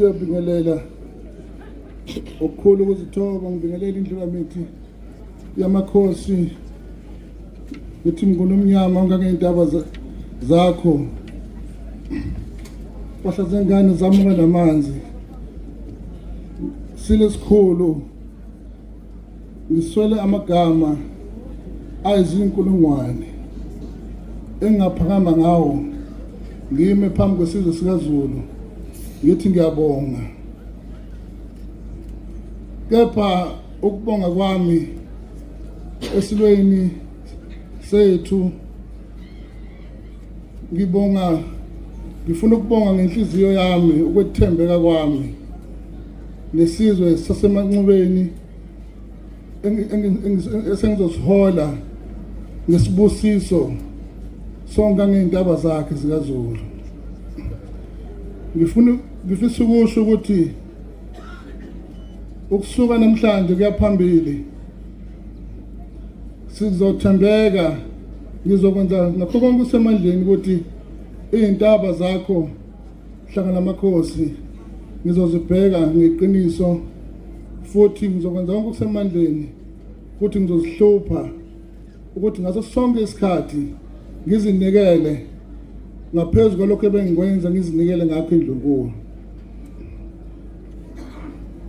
siyabingelela okukhulu ukuzithoba ngibingelela indlu yamithi yamakhosi ngithi mngunomnyama ongangey'ntaba zakho kwahla zengane zamuka namanzi silesikhulu ngiswele amagama ayizinkulungwane engingaphakama ngawo ngime phambi kwesizwe sikaZulu ngithi ngiyabonga. Kepha ukubonga kwami esilweni sethu ngifuna ukubonga ngenhliziyo yami ukwethembeka kwami nesizwe sasemanxubeni esengizosihola ngesibusiso sonke ngey'ntaba zakhe zikaZulu. Ngifisa ukusho ukuthi ukusuka namhlanje kuya phambili sizothembeka, ngizokwenza ngakho konke kusemandleni ukuthi iy'ntaba zakho hlangana namakhosi ngizozibheka ngeqiniso, futhi ngizokwenza konke kusemandleni futhi ngizozihlupha ukuthi ngaso sonke isikhathi ngizinikele ngaphezu kwalokho ebengikwenza, ngizinikele ngakho indlunkulu.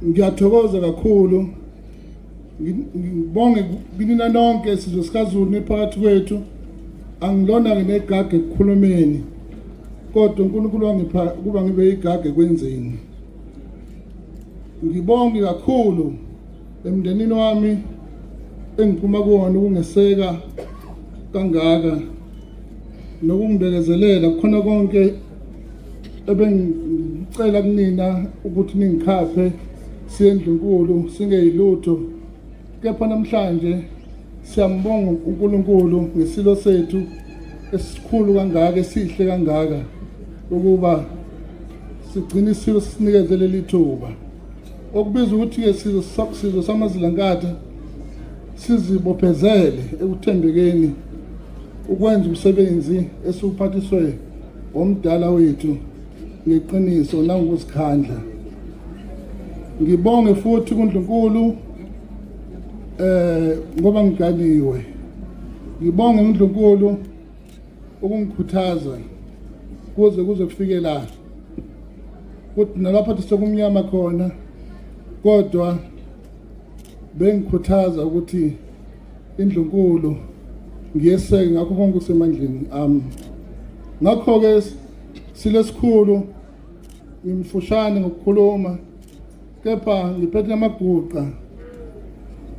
Ngiyathokoza kakhulu, ngibonge kinina nonke sizwe sikaZulu nephakathi kwethu. Angilona-ke negage ekukhulumeni, kodwa uNkulunkulu wangipha ukuba ngibe igage ekwenzeni. Ngibonge kakhulu emndenini wami engiphuma kuwona ukungeseka kangaka nokungibekezelela kukhona konke ebengicela kunina ukuthi ningikhaphe siye eNdlunkulu singeyilutho. Kepha namhlanje siyambonga uNkulunkulu ngesilo sethu esikhulu kangaka, esihle kangaka, ukuba sigcine isilo sisinikeze leli thuba okubizwa ukuthi-ke sizwe samazilankatha sizibophezele ekuthembekeni ukwenza umsebenzi esiwuphathiswe omdala wethu ngeqiniso nangokuzikhandla. Ngibonge futhi kuNdlunkulu ngoba ngiganiwe. Ngibonge uNdlunkulu ukungikhuthaza kuze kufike la ukuthi nalapho sisekumnyama khona, kodwa bengikhuthaza ukuthi indlunkulu ngiyeseke ngakho konke kusemandleni ami. Ngakho-ke silesikhulu, ngimfushane ngokukhuluma, kepha ngiphethe amaguqa.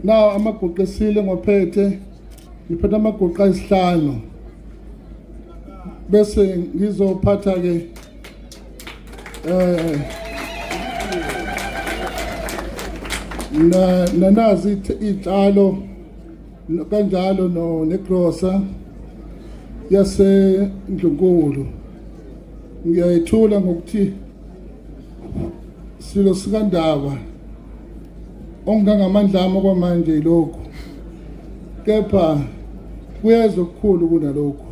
Nawo amaguqa esile ngophethe, ngiphethe amaguqa ayisihlanu, bese ngizophatha-ke nanazi iy'tshalo kanjalo negrosa yaseNdlunkulu. Ngiyayithula ngokuthi silo sikandaba ongangamandla ami okwamanje yilokhu, kepha kuyeza okukhulu kunalokhu.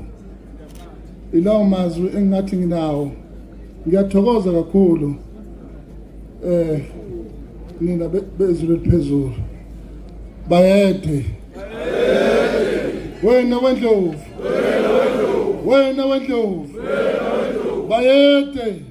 Ilawo mazwi engingathi nginawo. Ngiyathokoza kakhulu nina bezulu eliphezulu. Bayede wena wendlovu, wena wendlovu, bayede.